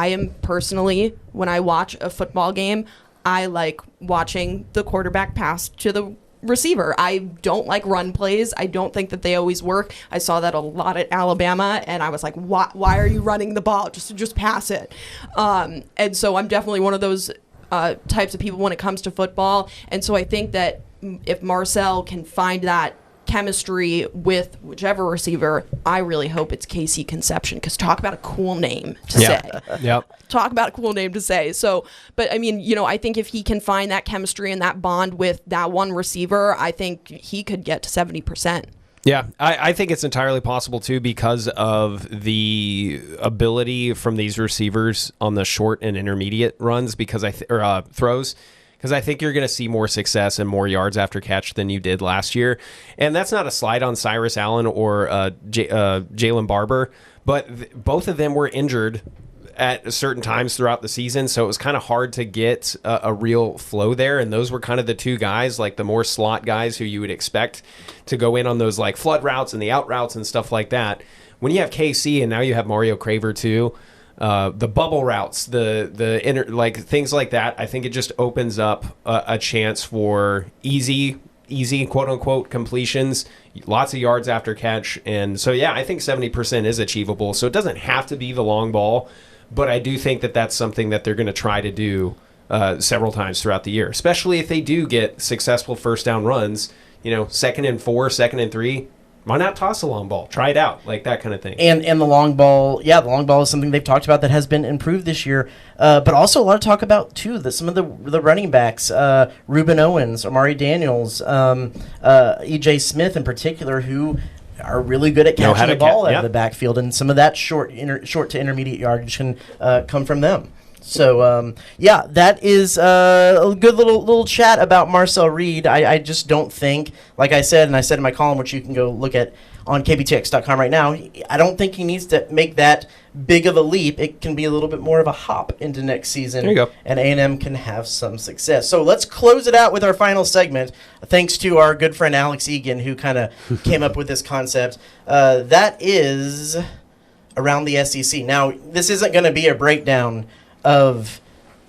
am personally, when I watch a football game, I like watching the quarterback pass to the receiver. I don't like run plays. I don't think that they always work. I saw that a lot at Alabama, and I was like, why are you running the ball? Just pass it. And so I'm definitely one of those types of people when it comes to football. And so I think that if Marcel can find that chemistry with whichever receiver, I really hope it's KC Conception, because talk about a cool name to say. Yep. Talk about a cool name to say. So, but I mean, I think if he can find that chemistry and that bond with that one receiver, I think he could get to 70%. Yeah, I think it's entirely possible too, because of the ability from these receivers on the short and intermediate runs, throws. Because I think you're going to see more success and more yards after catch than you did last year. And that's not a slight on Cyrus Allen or Jalen Barber, but both of them were injured at certain times throughout the season, so it was kind of hard to get a real flow there. And those were kind of the 2 guys, like the more slot guys who you would expect to go in on those like flood routes and the out routes and stuff like that. When you have KC and now you have Mario Craver too, the bubble routes, the inner, like things like that, I think it just opens up a chance for easy quote unquote completions, lots of yards after catch. And so, yeah, I think 70% is achievable. So it doesn't have to be the long ball, but I do think that that's something that they're going to try to do several times throughout the year, especially if they do get successful first down runs, 2nd and 4, 2nd and 3. Why not toss a long ball? Try it out, like that kind of thing. And the long ball, the long ball is something they've talked about that has been improved this year. But also a lot of talk about, too, some of the running backs, Reuben Owens, Amari Daniels, E.J. Smith in particular, who are really good at catching the ball out of the backfield. And some of that short to intermediate yardage can come from them. So, that is a good little chat about Marcel Reed. I just don't think, like I said, and I said in my column, which you can go look at on KBTX.com right now, I don't think he needs to make that big of a leap. It can be a little bit more of a hop into next season. There you go. And A&M can have some success. So let's close it out with our final segment, thanks to our good friend Alex Egan, who kind of came up with this concept. That is around the SEC. Now, this isn't going to be a breakdown of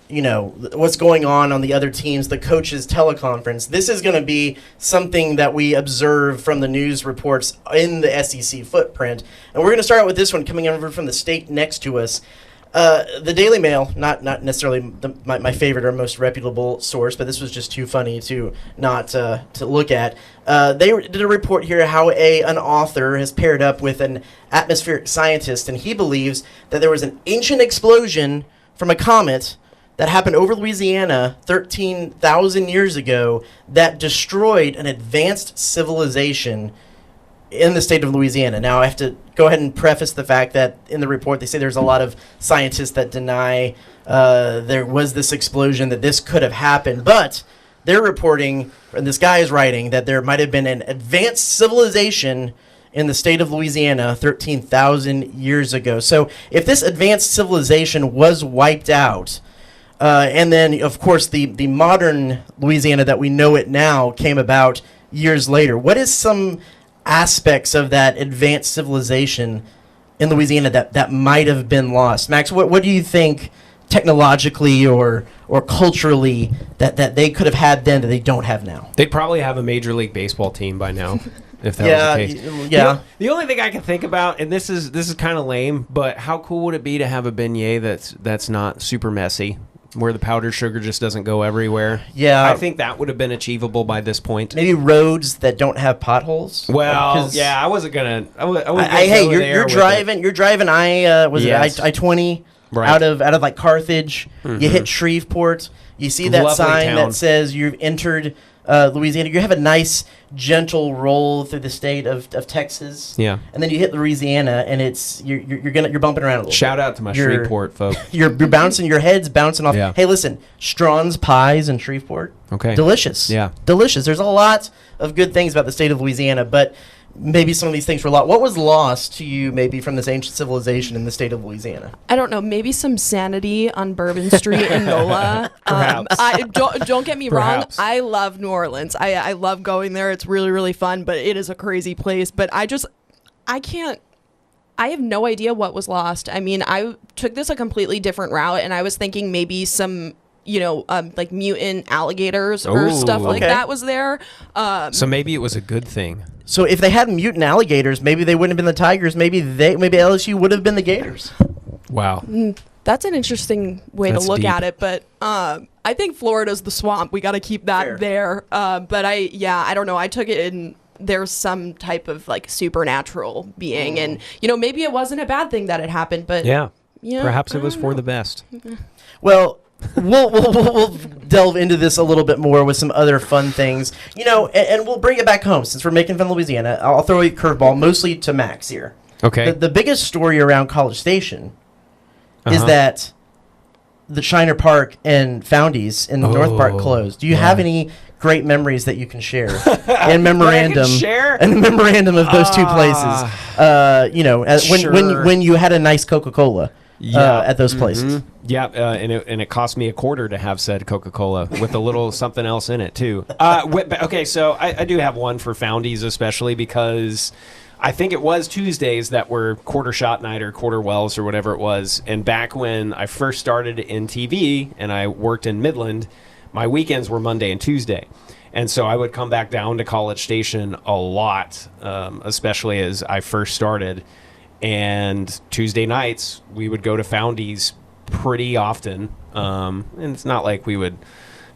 what's going on the other teams, the coaches teleconference. This is going to be something that we observe from the news reports in the SEC footprint. And we're going to start out with this one coming over from the state next to us. The Daily Mail, not necessarily my favorite or most reputable source, but this was just too funny to not to look at. They did a report here how an author has paired up with an atmospheric scientist, and he believes that there was an ancient explosion from a comet that happened over Louisiana 13,000 years ago that destroyed an advanced civilization in the state of Louisiana. Now, I have to go ahead and preface the fact that in the report they say there's a lot of scientists that deny there was this explosion, that this could have happened, but they're reporting, and this guy is writing, that there might have been an advanced civilization in the state of Louisiana 13,000 years ago. So if this advanced civilization was wiped out, And then, of course, the modern Louisiana that we know it now came about years later. What is some aspects of that advanced civilization in Louisiana that might have been lost? Max, what do you think technologically or culturally that they could have had then that they don't have now? They'd probably have a Major League Baseball team by now. If that was the case. Yeah. The only thing I can think about, and this is kind of lame, but how cool would it be to have a beignet that's not super messy, where the powdered sugar just doesn't go everywhere? Yeah. I think that would have been achievable by this point. Maybe roads that don't have potholes. Well, yeah, I wasn't gonna. Hey, you're driving. You're driving. I-20 right. out of like Carthage. You hit Shreveport. You see that Lovely sign town. that says you've entered Louisiana. You have a nice gentle roll through the state of Texas. Yeah. And then you hit Louisiana, and it's you're bumping around a little. Shout out to my Shreveport folks. You're bouncing. Your head's bouncing off. Yeah. Hey, listen, Strawn's pies in Shreveport. Okay. Delicious. Yeah. Delicious. There's a lot of good things about the state of Louisiana, but maybe some of these things were lost. What was lost to you maybe from this ancient civilization in the state of Louisiana? I don't know. Maybe some sanity on Bourbon Street in NOLA. Perhaps. Don't get me Perhaps. wrong. I love New Orleans. I love going there. It's really, really fun, but it is a crazy place. But I have no idea what was lost. I mean, I took this a completely different route, and I was thinking maybe some, like mutant alligators or Ooh. stuff like Okay. that was there. So maybe it was a good thing. So if they had mutant alligators, maybe they wouldn't have been the Tigers. Maybe LSU would have been the Gators. Wow. That's an interesting way That's to look deep. at it, but I think Florida's the swamp. We got to keep that Fair. there. But I don't know. I took it in there's some type of like supernatural being, and maybe it wasn't a bad thing that it happened, but Yeah. Yeah, Perhaps I it was don't for know. the best. Well, we'll delve into this a little bit more with some other fun things, and we'll bring it back home since we're making fun of Louisiana. I'll throw a curveball, mostly to Max here. Okay. The biggest story around College Station is Uh-huh. that the Shiner Park and Foundies in the North Park closed. Do you have any great memories that you can share in memorandum? share? In memorandum of those two places. Sure. When you had a nice Coca-Cola. At those places. Yeah, and it cost me $0.25 to have said Coca-Cola with a little something else in it too. Okay, so I do have one for Foundies, especially because I think it was Tuesdays that were quarter shot night or quarter wells or whatever it was. And back when I first started in TV and I worked in Midland, my weekends were Monday and Tuesday. And so I would come back down to College Station a lot, especially as I first started. And Tuesday nights, we would go to Foundies pretty often. And it's not like we would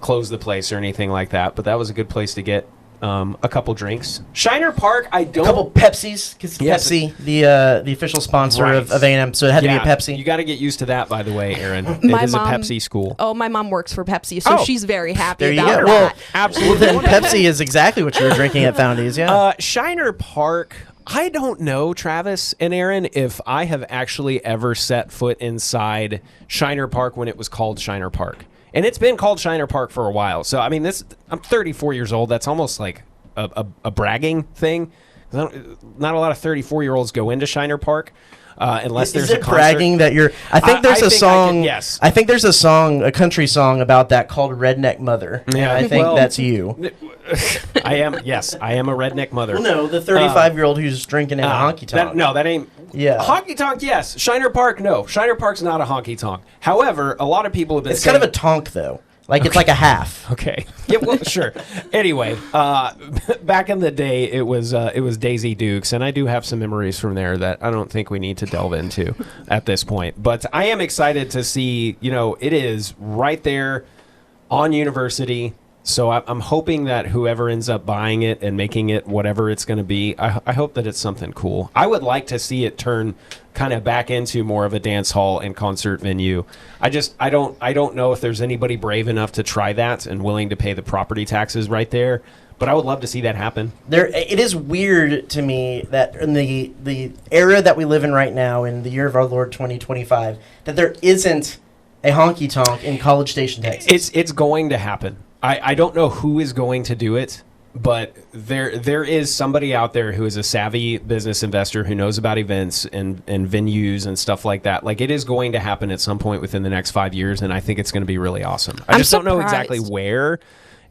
close the place or anything like that, but that was a good place to get a couple drinks. Shiner Park, A couple Pepsis, because Yes. Pepsi, the official sponsor Right. of A&M, so it had to be a Pepsi. You got to get used to that, by the way, Erin. My It is mom- a Pepsi school. Oh, my mom works for Pepsi, so Oh. she's very happy There you about go. that. Well, Absolutely. then Pepsi is exactly what you were drinking at Foundies, yeah. Shiner Park, I don't know, Travis and Aaron, if I have actually ever set foot inside Shiner Park when it was called Shiner Park. And it's been called Shiner Park for a while. So, I mean, I'm 34 years old. That's almost like a bragging thing. Not a lot of 34-year-olds go into Shiner Park. Unless there's is a it concert. bragging that you're? I think there's a song. yes. I think there's a song, a country song about that called "Redneck Mother." Yeah, I think well, that's you. I am a redneck mother. Well, no, the 35-year-old who's drinking in a honky tonk. That ain't. Yeah. Honky tonk, yes. Shiner Park, no. Shiner Park's not a honky tonk. However, a lot of people have been It's saying. kind of a tonk though. Like it's like a half. Okay. Yeah. Well, sure. Anyway, back in the day, it was Daisy Dukes, and I do have some memories from there that I don't think we need to delve into at this point. But I am excited to see. It is right there on University. So I'm hoping that whoever ends up buying it and making it whatever it's going to be, I hope that it's something cool. I would like to see it turn kind of back into more of a dance hall and concert venue. I don't know if there's anybody brave enough to try that and willing to pay the property taxes right there. But I would love to see that happen. It is weird to me that in the era that we live in right now, in the year of our Lord 2025, that there isn't a honky tonk in College Station, Texas. It's going to happen. I don't know who is going to do it. But there is somebody out there who is a savvy business investor who knows about events and venues and stuff like that. Like, it is going to happen at some point within the next 5 years, and I think it's going to be really awesome. I just don't know exactly where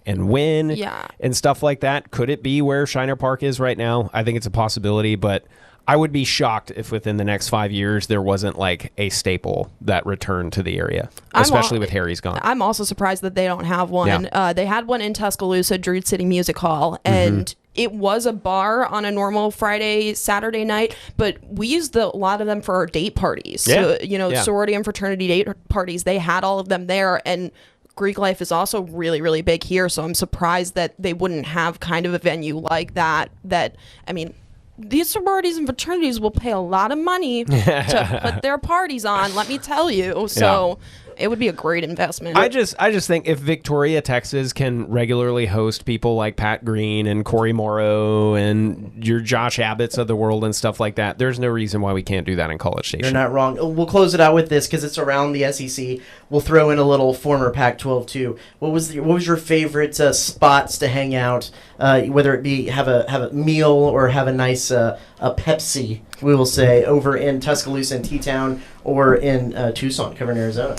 and when and stuff like that. Could it be where Shiner Park is right now? I think it's a possibility, but I would be shocked if within the next 5 years there wasn't like a staple that returned to the area, especially with Harry's gone. I'm also surprised that they don't have one. Yeah. They had one in Tuscaloosa, Druid City Music Hall, and it was a bar on a normal Friday, Saturday night, but we used a lot of them for our date parties. Yeah. So, sorority and fraternity date parties, they had all of them there, and Greek life is also really, really big here, so I'm surprised that they wouldn't have kind of a venue like that. These sororities and fraternities will pay a lot of money to put their parties on, let me tell you. So it would be a great investment. I just think if Victoria, Texas can regularly host people like Pat Green and Corey Morrow and your Josh Abbotts of the world and stuff like that, there's no reason why we can't do that in College Station. You're not wrong. We'll close it out with this because it's around the SEC. We'll throw in a little former Pac-12 too. What was your favorite spots to hang out, whether it be have a meal or have a nice a Pepsi, we will say, over in Tuscaloosa and T-Town or in Tucson, covering Arizona?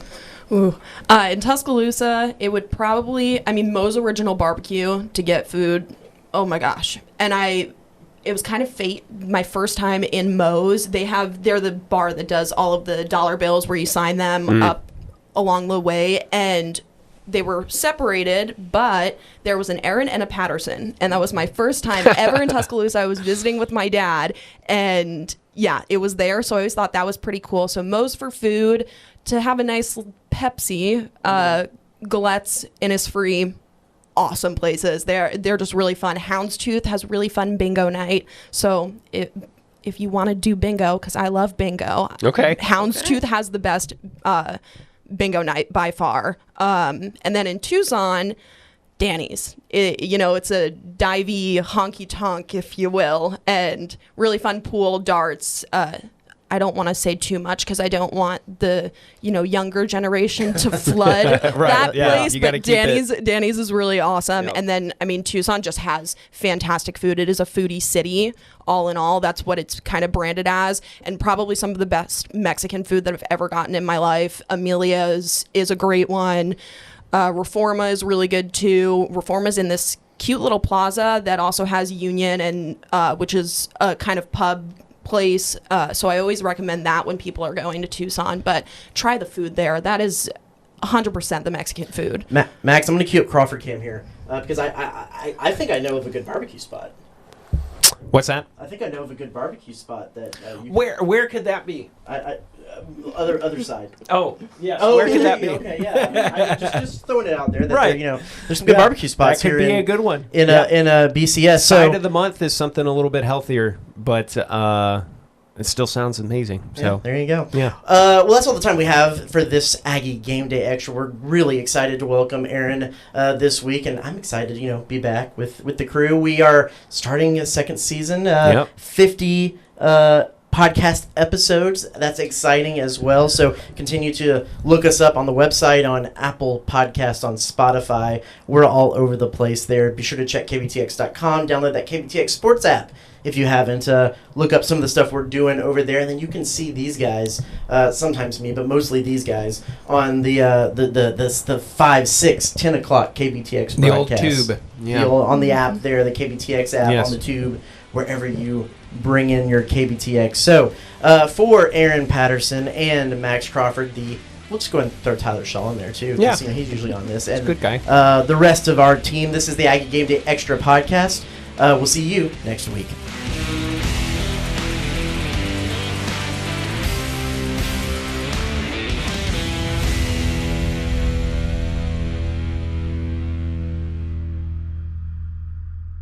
Ooh. In Tuscaloosa, it would probably, Moe's Original Barbecue to get food. Oh my gosh. And it was kind of fate. My first time in Moe's, they're the bar that does all of the dollar bills where you sign them up along the way, and they were separated, but there was an Erin and a Patterson, and that was my first time ever in Tuscaloosa. I was visiting with my dad, and it was there, so I always thought that was pretty cool. So Moe's for food, to have a nice Pepsi, Galette's, Innisfree, awesome places. They're just really fun. Houndstooth has really fun bingo night, so if you want to do bingo, because I love bingo, Houndstooth has the best bingo night by far. And then in Tucson, Danny's. It's a divey honky tonk, if you will, and really fun pool, darts. I don't want to say too much because I don't want the younger generation to flood that place. But Danny's is really awesome. Yep. And then Tucson just has fantastic food. It is a foodie city. All in all, that's what it's kind of branded as, and probably some of the best Mexican food that I've ever gotten in my life. Amelia's is a great one. Reforma is really good too. Reforma's in this cute little plaza that also has Union, and which is a kind of pub place. So I always recommend that when people are going to Tucson. But try the food there. That is 100% the Mexican food. Max, I'm going to cue up Crawford Cam here because I think I know of a good barbecue spot. What's that? I think I know of a good barbecue spot that. Where could that be? Other side. Oh, yes. Oh, where could that be? Okay, yeah. Just throwing it out there. That there's some good barbecue spots that here. That could be a good one in a BCS. Side of the month is something a little bit healthier, but it still sounds amazing. So there you go. Yeah. Well, that's all the time we have for this Aggie Game Day Extra. We're really excited to welcome Erin this week, and I'm excited to be back with the crew. We are starting a second season. 50 podcast episodes. That's exciting as well. So continue to look us up on the website, on Apple Podcasts, on Spotify. We're all over the place there. Be sure to check KBTX.com. Download that KBTX Sports app if you haven't. Look up some of the stuff we're doing over there, and then you can see these guys, sometimes me, but mostly these guys, on the 5, 6, 10 o'clock KBTX broadcast. The old tube. Yeah. On the app there, the KBTX app, on the tube, wherever you bring in your KBTX. So, for Erin Patterson and Max Crawford, we'll just go ahead and throw Tyler Shaw in there, too. Yeah. He's usually on this. And, good guy. The rest of our team, this is the Aggie Game Day Extra Podcast. We'll see you next week.